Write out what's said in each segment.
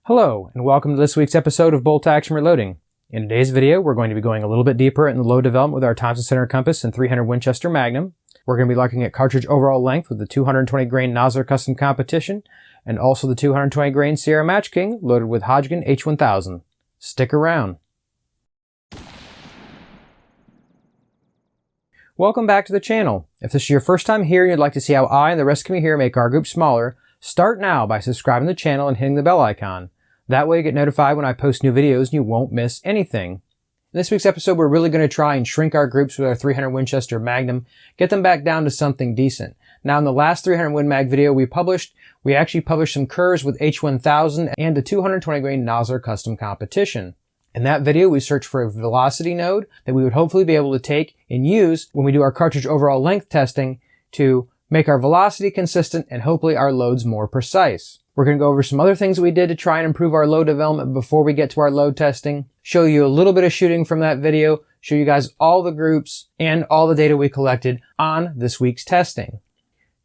Hello, and welcome to this week's episode of Bolt Action Reloading. In today's video, we're going to be going a little bit deeper in the load development with our Thompson Center Compass and 300 Winchester Magnum. We're going to be looking at cartridge overall length with the 220 grain nozzler custom competition, and also the 220 grain Sierra Match King loaded with Hodgkin H1000. Stick around. Welcome back to the channel. If this is your first time here and you'd like to see how I and the rest of me here make our group smaller, start now by subscribing to the channel and hitting the bell icon. That way you get notified when I post new videos and you won't miss anything. In this week's episode, we're really going to try and shrink our groups with our 300 Winchester Magnum, get them back down to something decent. Now in the last 300 Win Mag video we actually published some curves with H1000 and the 220 grain nozzler custom competition. In that video, we searched for a velocity node that we would hopefully be able to take and use when we do our cartridge overall length testing to make our velocity consistent and hopefully our loads more precise. We're going to go over some other things that we did to try and improve our load development before we get to our load testing, show you a little bit of shooting from that video, show you guys all the groups and all the data we collected on this week's testing.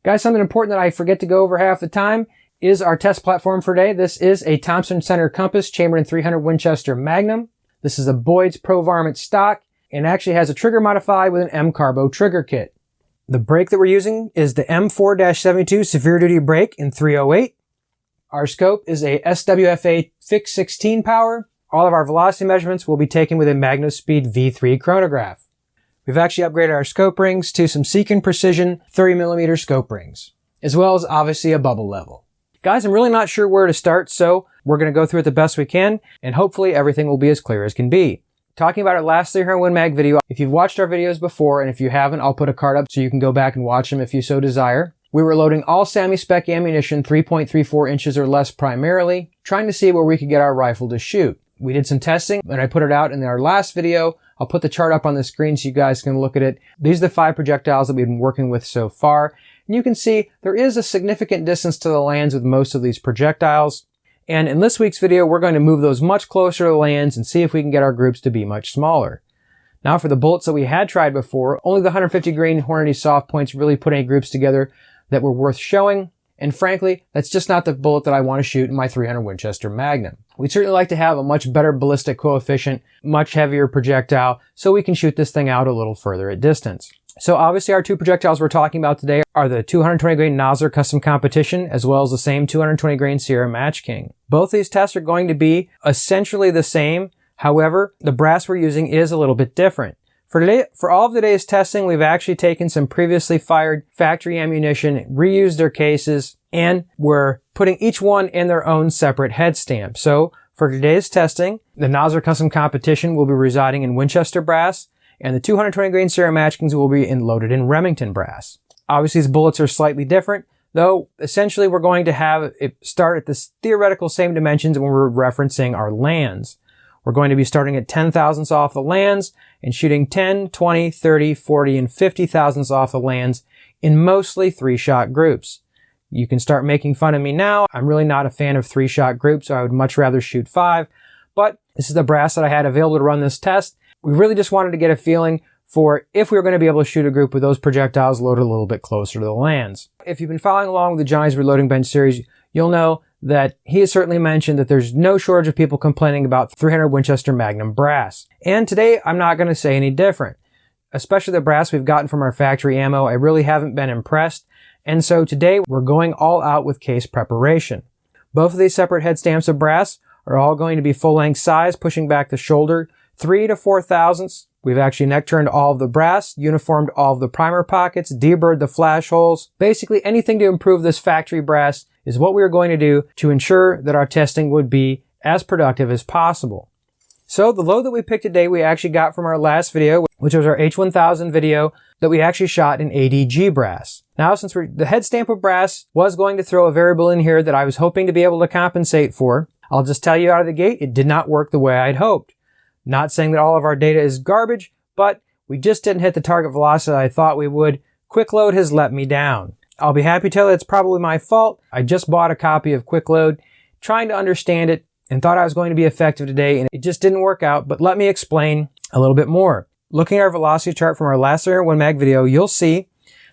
Guys, something important that I forget to go over half the time is our test platform for today. This is a Thompson Center Compass chambered in 300 Winchester Magnum. This is a Boyds Pro Varmint Stock and actually has a trigger modified with an MCARBO trigger kit. The brake that we're using is the M4-72 Severe Duty brake in 308. Our scope is a SWFA fixed 16 power. All of our velocity measurements will be taken with a MagnaSpeed V3 chronograph. We've actually upgraded our scope rings to some Seekins Precision 30mm scope rings, as well as obviously a bubble level. Guys, I'm really not sure where to start, so we're going to go through it the best we can, and hopefully everything will be as clear as can be. Talking about our last 300 Win Mag video, if you've watched our videos before, and if you haven't, I'll put a card up so you can go back and watch them if you so desire. We were loading all semi-spec ammunition 3.34 inches or less primarily, trying to see where we could get our rifle to shoot. We did some testing, and I put it out in our last video. I'll put the chart up on the screen so you guys can look at it. These are the 5 projectiles that we've been working with so far. And you can see there is a significant distance to the lands with most of these projectiles. And in this week's video, we're going to move those much closer to the lands and see if we can get our groups to be much smaller. Now for the bullets that we had tried before, only the 150 grain Hornady soft points really put any groups together that were worth showing, and frankly, that's just not the bullet that I want to shoot in my 300 Winchester Magnum. We'd certainly like to have a much better ballistic coefficient, much heavier projectile, so we can shoot this thing out a little further at distance. So obviously our 2 projectiles we're talking about today are the 220 grain nozzler custom competition, as well as the same 220 grain Sierra Match King. Both these tests are going to be essentially the same. However, the brass we're using is a little bit different. For all of today's testing, we've actually taken some previously fired factory ammunition, reused their cases, and we're putting each one in their own separate head stamp. So for today's testing, the nozzler custom competition will be residing in Winchester brass, and the 220 grain Sierra Match Kings will be loaded in Remington brass. Obviously these bullets are slightly different, though essentially we're going to have it start at the theoretical same dimensions when we're referencing our lands. We're going to be starting at 10 thousandths off the lands and shooting 10, 20, 30, 40, and 50 thousandths off the lands in mostly 3-shot groups. You can start making fun of me now. I'm really not a fan of 3-shot groups, so I would much rather shoot 5. But this is the brass that I had available to run this test. We really just wanted to get a feeling for if we were going to be able to shoot a group with those projectiles loaded a little bit closer to the lands. If you've been following along with the Johnny's Reloading Bench series, you'll know that he has certainly mentioned that there's no shortage of people complaining about 300 Winchester Magnum brass. And today, I'm not going to say any different. Especially the brass we've gotten from our factory ammo, I really haven't been impressed. And so today, we're going all out with case preparation. Both of these separate head stamps of brass are all going to be full-length size, pushing back the shoulder 3 to 4 thousandths. We've actually neck turned all of the brass, uniformed all of the primer pockets, deburred the flash holes. Basically anything to improve this factory brass is what we are going to do to ensure that our testing would be as productive as possible. So the load that we picked today we actually got from our last video, which was our H1000 video that we actually shot in ADG brass. Now since the head stamp of brass was going to throw a variable in here that I was hoping to be able to compensate for, I'll just tell you out of the gate, it did not work the way I'd hoped. Not saying that all of our data is garbage, but we just didn't hit the target velocity I thought we would. Quick Load has let me down. I'll be happy to tell you it's probably my fault. I just bought a copy of Quick Load, trying to understand it, and thought I was going to be effective today, and it just didn't work out, but let me explain a little bit more. Looking at our velocity chart from our last 300 Win Mag video, you'll see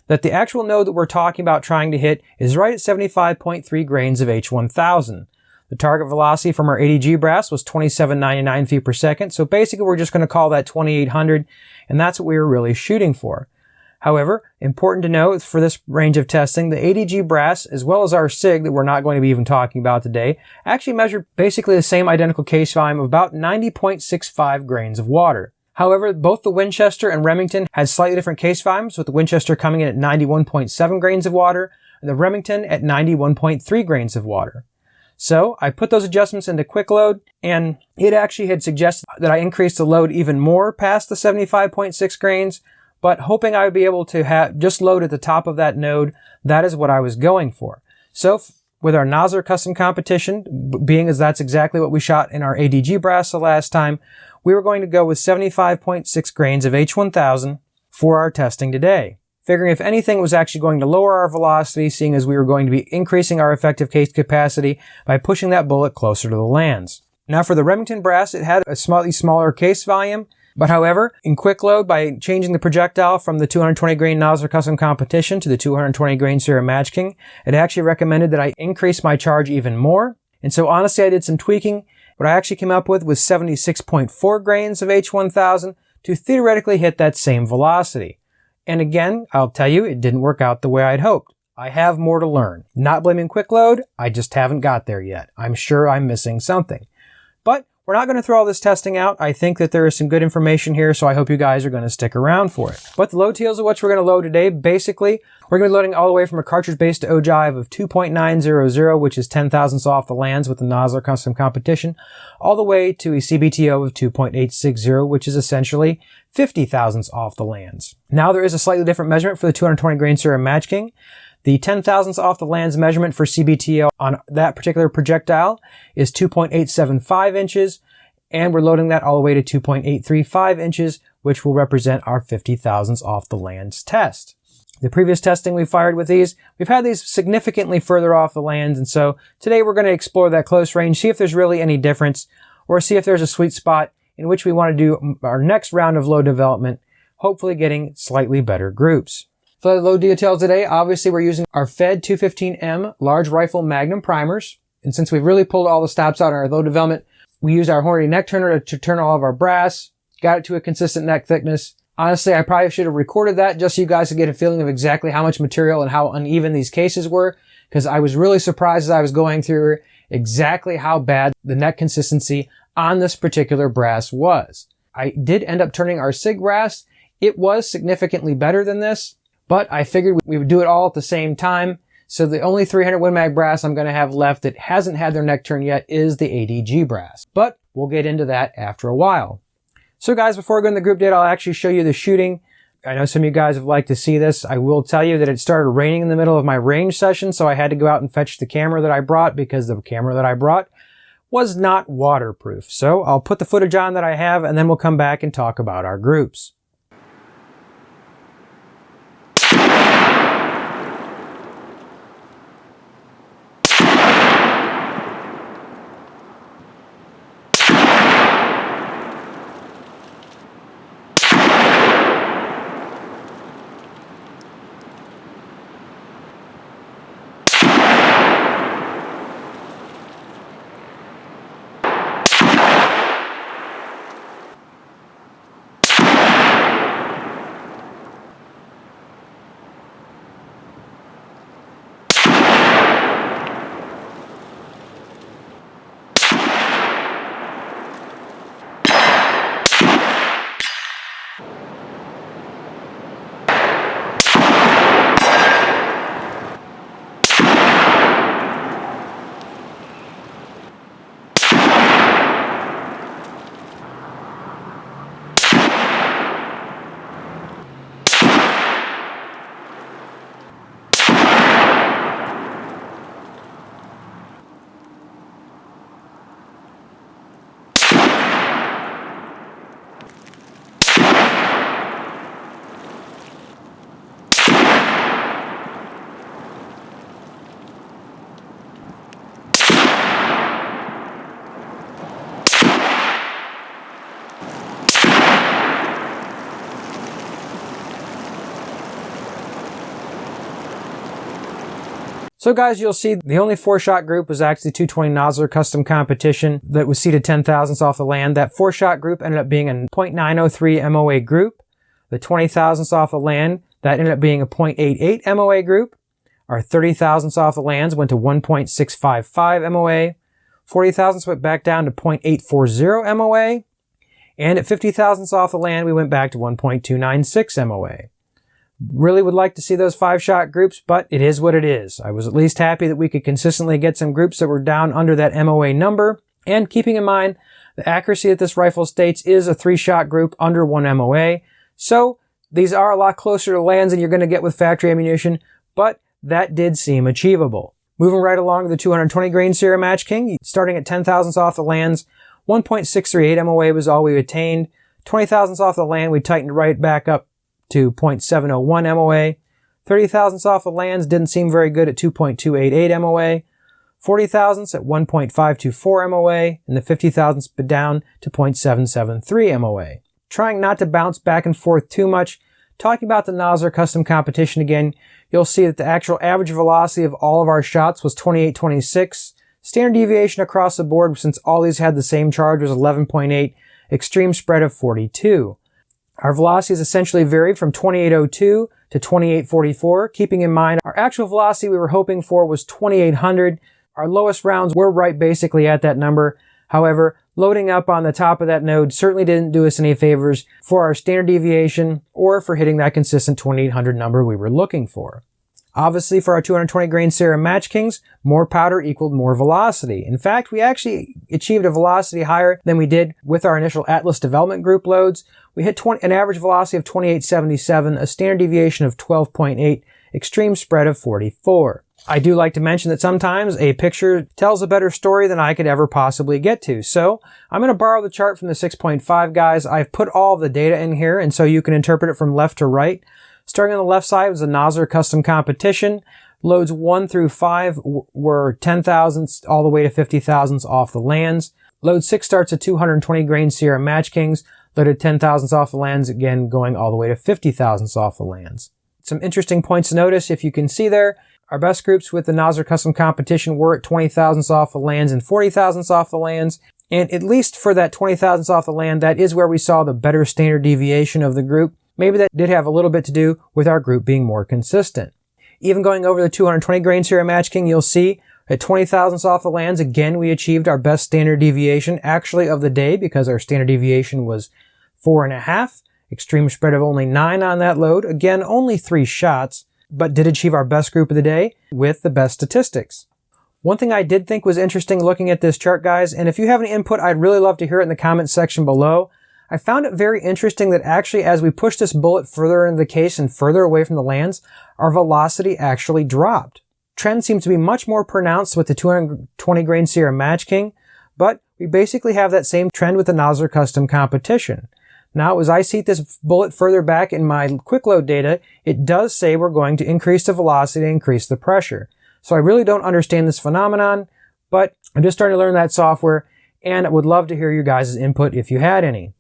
that the actual node that we're talking about trying to hit is right at 75.3 grains of H1000. The target velocity from our ADG brass was 2799 feet per second, so basically we're just going to call that 2800, and that's what we were really shooting for. However, important to note for this range of testing, the ADG brass, as well as our SIG that we're not going to be even talking about today, actually measured basically the same identical case volume of about 90.65 grains of water. However, both the Winchester and Remington had slightly different case volumes, with the Winchester coming in at 91.7 grains of water, and the Remington at 91.3 grains of water. So I put those adjustments into quick load, and it actually had suggested that I increase the load even more past the 75.6 grains, but hoping I would be able to have just load at the top of that node. That is what I was going for. So with our Nosler custom competition, being as that's exactly what we shot in our ADG brass the last time, we were going to go with 75.6 grains of H1000 for our testing today. Figuring if anything was actually going to lower our velocity, seeing as we were going to be increasing our effective case capacity by pushing that bullet closer to the lands. Now for the Remington brass, it had a slightly smaller case volume, but however, in quick load, by changing the projectile from the 220 grain Nosler custom competition to the 220 grain Sierra Match King, it actually recommended that I increase my charge even more. And so honestly, I did some tweaking. What I actually came up with was 76.4 grains of H1000 to theoretically hit that same velocity. And again, I'll tell you, it didn't work out the way I'd hoped. I have more to learn. Not blaming quick load, I just haven't got there yet. I'm sure I'm missing something. But we're not going to throw all this testing out. I think that there is some good information here, so I hope you guys are going to stick around for it. But the load tails of what we're going to load today, basically, we're going to be loading all the way from a cartridge base to ogive of 2.900, which is 10 thousandths off the lands with the Nosler custom competition, all the way to a CBTO of 2.860, which is essentially 50 thousandths off the lands. Now there is a slightly different measurement for the 220 grain Sierra Match King. The 10 thousandths off the lands measurement for CBTO on that particular projectile is 2.875 inches, and we're loading that all the way to 2.835 inches, which will represent our 50 thousandths off the lands test. The previous testing we fired with these, we've had these significantly further off the lands, and so today we're going to explore that close range, see if there's really any difference, or see if there's a sweet spot in which we want to do our next round of load development, hopefully getting slightly better groups. For the load details today, obviously we're using our Fed 215M large rifle Magnum primers. And since we've really pulled all the stops out in our load development, we used our Hornady neck turner to turn all of our brass, got it to a consistent neck thickness. Honestly, I probably should have recorded that just so you guys could get a feeling of exactly how much material and how uneven these cases were, because I was really surprised as I was going through exactly how bad the neck consistency on this particular brass was. I did end up turning our SIG brass. It was significantly better than this, but I figured we would do it all at the same time. So the only 300 Win Mag brass I'm going to have left that hasn't had their neck turn yet is the ADG brass. But we'll get into that after a while. So guys, before I go into the group data, I'll actually show you the shooting. I know some of you guys have liked to see this. I will tell you that it started raining in the middle of my range session, so I had to go out and fetch the camera that I brought because the camera that I brought was not waterproof. So I'll put the footage on that I have, and then we'll come back and talk about our groups. So guys, you'll see the only 4-shot group was actually 220 Nosler Custom Competition that was seated 10 thousandths off the land. That 4-shot group ended up being a 0.903 MOA group. The 20 thousandths off the land, that ended up being a 0.88 MOA group. Our 30 thousandths off the lands went to 1.655 MOA. 40 thousandths went back down to 0.840 MOA. And at 50 thousandths off the land, we went back to 1.296 MOA. Really would like to see those 5-shot groups, but it is what it is. I was at least happy that we could consistently get some groups that were down under that MOA number. And keeping in mind, the accuracy that this rifle states is a 3-shot group under 1 MOA. So these are a lot closer to lands than you're going to get with factory ammunition, but that did seem achievable. Moving right along to the 220 grain Sierra Match King, starting at 10 thousandths off the lands, 1.638 MOA was all we attained. 20 thousandths off the land, we tightened right back up to 0.701 MOA. 30 thousandths off the lands didn't seem very good at 2.288 MOA. 40 thousandths at 1.524 MOA, and the 50 thousandths down to 0.773 MOA. Trying not to bounce back and forth too much, talking about the Nosler Custom Competition again, you'll see that the actual average velocity of all of our shots was 28.26. Standard deviation across the board, since all these had the same charge, was 11.8. Extreme spread of 42. Our velocities essentially varied from 28.02 to 28.44. Keeping in mind, our actual velocity we were hoping for was 2,800. Our lowest rounds were right basically at that number. However, loading up on the top of that node certainly didn't do us any favors for our standard deviation or for hitting that consistent 2,800 number we were looking for. Obviously, for our 220 grain Sierra Match Kings, more powder equaled more velocity. In fact, we actually achieved a velocity higher than we did with our initial Atlas development group loads. We hit an average velocity of 28.77, a standard deviation of 12.8, extreme spread of 44. I do like to mention that sometimes a picture tells a better story than I could ever possibly get to. So I'm going to borrow the chart from the 6.5 guys. I've put all of the data in here, and so you can interpret it from left to right. Starting on the left side was the Nosler Custom Competition. Loads 1 through 5 were 10 thousandths all the way to 50 thousandths off the lands. Load 6 starts at 220 grain Sierra Match Kings, loaded 10 thousandths off the lands, again going all the way to 50 thousandths off the lands. Some interesting points to notice, if you can see there, our best groups with the Nosler Custom Competition were at 20 thousandths off the lands and 40 thousandths off the lands. And at least for that 20 thousandths off the land, that is where we saw the better standard deviation of the group. Maybe that did have a little bit to do with our group being more consistent. Even going over the 220 grain Sierra Match King, you'll see at 20 thousandths off the lands, again, we achieved our best standard deviation actually of the day, because our standard deviation was 4.5. Extreme spread of only 9 on that load. Again, only 3 shots, but did achieve our best group of the day with the best statistics. One thing I did think was interesting looking at this chart, guys, and if you have any input, I'd really love to hear it in the comments section below. I found it very interesting that actually as we push this bullet further into the case and further away from the lands, our velocity actually dropped. Trend seems to be much more pronounced with the 220 grain Sierra Match King, but we basically have that same trend with the Nosler Custom Competition. Now, as I seat this bullet further back in my quick load data, it does say we're going to increase the velocity and increase the pressure. So I really don't understand this phenomenon, but I'm just starting to learn that software, and I would love to hear your guys' input if you had any.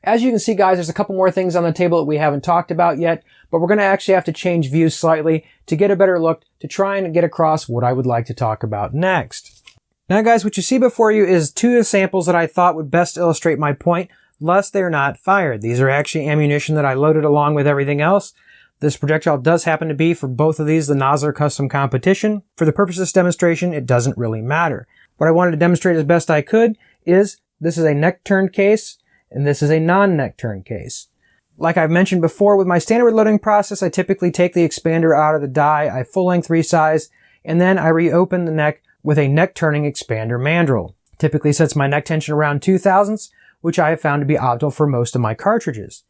As you can see, guys, there's a couple more things on the table that we haven't talked about yet, but we're going to actually have to change views slightly to get a better look to try and get across what I would like to talk about next. Now, guys, what you see before you is 2 samples that I thought would best illustrate my point, lest they're not fired. These are actually ammunition that I loaded along with everything else. This projectile does happen to be, for both of these, the Nosler Custom Competition. For the purpose of this demonstration, it doesn't really matter. What I wanted to demonstrate as best I could is this is a neck-turned case, and this is a non-neck turn case. Like I've mentioned before, with my standard loading process, I typically take the expander out of the die, I full-length resize, and then I reopen the neck with a neck-turning expander mandrel. Typically sets my neck tension around 2 thousandths, which I have found to be optimal for most of my cartridges.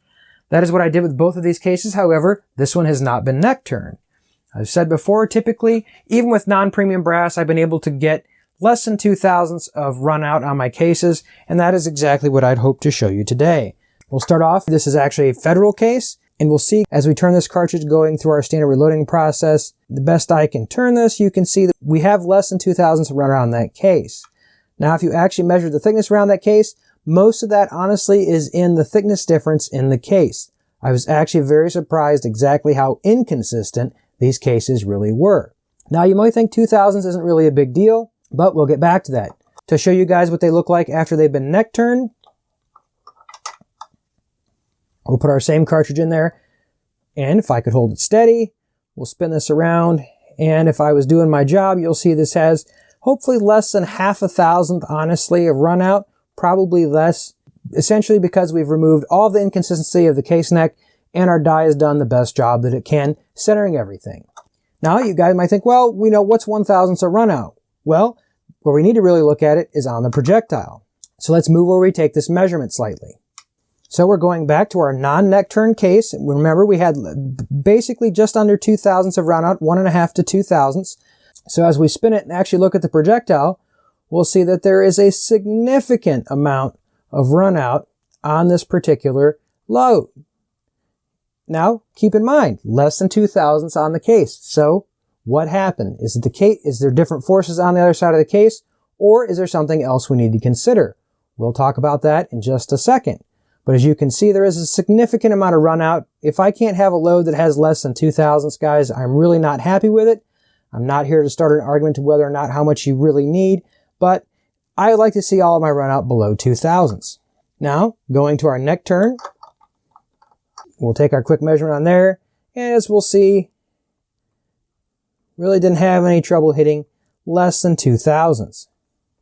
That is what I did with both of these cases. However, this one has not been neck turned. I've said before, typically, even with non-premium brass, I've been able to get less than 2 thousandths of run out on my cases, and that is exactly what I'd hope to show you today. We'll start off, this is actually a Federal case, and we'll see as we turn this cartridge going through our standard reloading process, the best I can turn this, you can see that we have less than 2 thousandths of run out on that case. Now, if you actually measure the thickness around that case, most of that honestly is in the thickness difference in the case. I was actually very surprised exactly how inconsistent these cases really were. Now you might think 2000s isn't really a big deal, but we'll get back to that. To show you guys what they look like after they've been neck turned, we'll put our same cartridge in there, and if I could hold it steady, we'll spin this around, and if I was doing my job, you'll see this has hopefully less than 0.5 honestly of run out, probably less, essentially because we've removed all the inconsistency of the case neck and our die has done the best job that it can, centering everything. Now you guys might think, well, we know what's 1/1000th of run out. Well, where we need to really look at it is on the projectile. So let's move where we take this measurement slightly. So we're going back to our non-neck turn case. Remember, we had basically just under 0.02 of run out, 1.5 to 0.02. So as we spin it and actually look at the projectile, we'll see that there is a significant amount of run out on this particular load. Now, keep in mind, less than 0.02 on the case. So what happened? Is there different forces on the other side of the case, or is there something else we need to consider? We'll talk about that in just a second. But as you can see, there is a significant amount of run out. If I can't have a load that has less than 0.02, guys, I'm really not happy with it. I'm not here to start an argument to whether or not how much you really need, but I would like to see all of my run out below 0.02. Now, going to our neck turn, we'll take our quick measurement on there, and as we'll see, really didn't have any trouble hitting less than 0.02.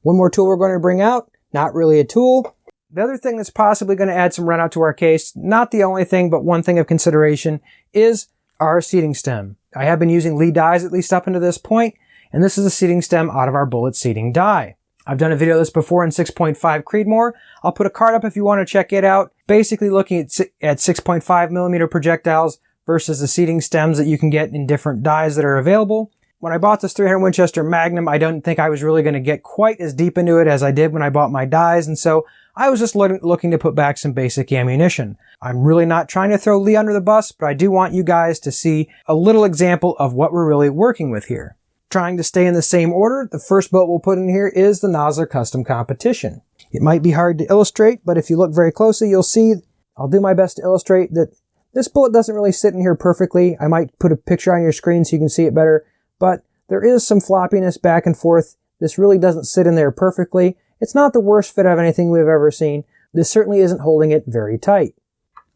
One more tool we're going to bring out, not really a tool. The other thing that's possibly going to add some run out to our case, not the only thing, but one thing of consideration, is our seating stem. I have been using Lee dies at least up until this point, and this is a seating stem out of our bullet seating die. I've done a video of this before in 6.5 Creedmoor. I'll put a card up if you want to check it out. Basically looking at 6.5 millimeter projectiles versus the seating stems that you can get in different dies that are available. When I bought this 300 Winchester Magnum, I don't think I was really going to get quite as deep into it as I did when I bought my dies, and so I was just looking to put back some basic ammunition. I'm really not trying to throw Lee under the bus, but I do want you guys to see a little example of what we're really working with here. Trying to stay in the same order, the first bullet we'll put in here is the Nosler Custom Competition. It might be hard to illustrate, but if you look very closely, you'll see, I'll do my best to illustrate that this bullet doesn't really sit in here perfectly. I might put a picture on your screen so you can see it better, but there is some floppiness back and forth. This really doesn't sit in there perfectly. It's not the worst fit of anything we've ever seen. This certainly isn't holding it very tight.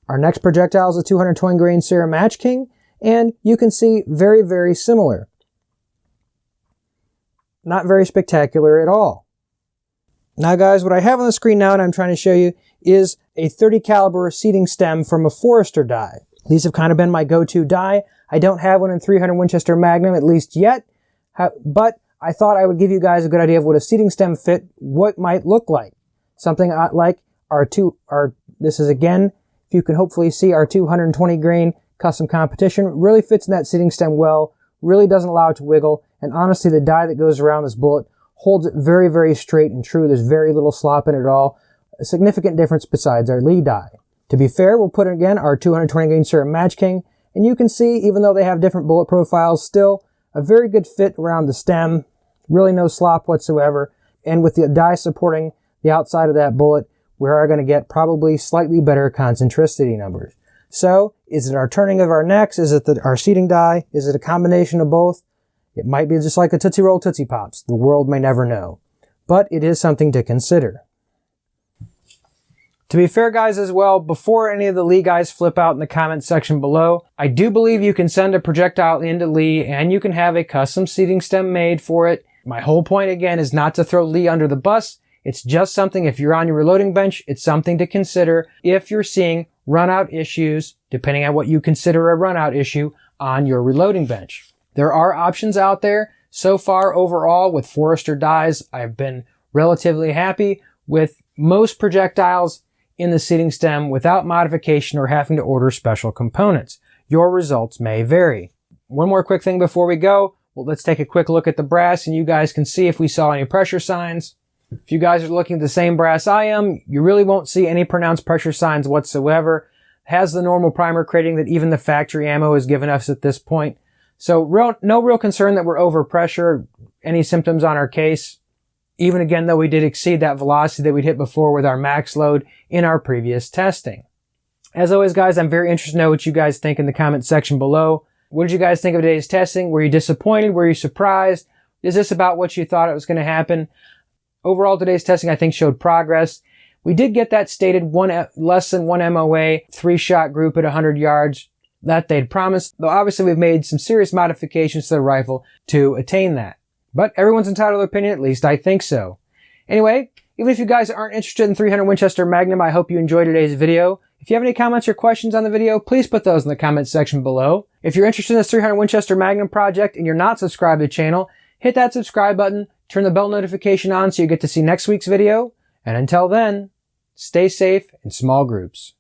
Our next projectile is a 220 grain Sierra Match King, and you can see very, very similar. Not very spectacular at all. Now guys, what I have on the screen now and I'm trying to show you is a 30 caliber seating stem from a Forester die. These have kind of been my go-to die. I don't have one in 300 Winchester Magnum, at least yet, but I thought I would give you guys a good idea of what a seating stem fit, what might look like. Something like this is again, if you can hopefully see, our 220 grain Custom Competition. It really fits in that seating stem well, really doesn't allow it to wiggle, and honestly the die that goes around this bullet holds it very, very straight and true. There's very little slop in it at all. A significant difference besides our Lee die. To be fair, we'll put in again our 220 grain Sierra Match King, and you can see, even though they have different bullet profiles, still a very good fit around the stem. Really no slop whatsoever. And with the die supporting the outside of that bullet, we are going to get probably slightly better concentricity numbers. So, is it our turning of our necks? Is it our seating die? Is it a combination of both? It might be just like the Tootsie Roll Tootsie Pops. The world may never know. But it is something to consider. To be fair, guys, as well, before any of the Lee guys flip out in the comments section below, I do believe you can send a projectile into Lee and you can have a custom seating stem made for it. My whole point, again, is not to throw Lee under the bus. It's just something, if you're on your reloading bench, it's something to consider if you're seeing runout issues, depending on what you consider a runout issue, on your reloading bench. There are options out there. So far, overall, with Forester dies, I've been relatively happy with most projectiles in the seating stem without modification or having to order special components. Your results may vary. One more quick thing before we go. Well, let's take a quick look at the brass and you guys can see if we saw any pressure signs. If you guys are looking at the same brass I am, you really won't see any pronounced pressure signs whatsoever. It has the normal primer crating that even the factory ammo has given us at this point. So no real concern that we're over pressure, any symptoms on our case. Even again, though we did exceed that velocity that we'd hit before with our max load in our previous testing. As always, guys, I'm very interested to know what you guys think in the comment section below. What did you guys think of today's testing? Were you disappointed? Were you surprised? Is this about what you thought it was going to happen? Overall, today's testing, I think, showed progress. We did get that stated less than 1 MOA, 3-shot group at 100 yards that they'd promised, though obviously we've made some serious modifications to the rifle to attain that. But everyone's entitled to their opinion, at least I think so. Anyway, even if you guys aren't interested in 300 Winchester Magnum, I hope you enjoyed today's video. If you have any comments or questions on the video, please put those in the comments section below. If you're interested in this 300 Winchester Magnum project and you're not subscribed to the channel, hit that subscribe button, turn the bell notification on so you get to see next week's video, and until then, stay safe in small groups.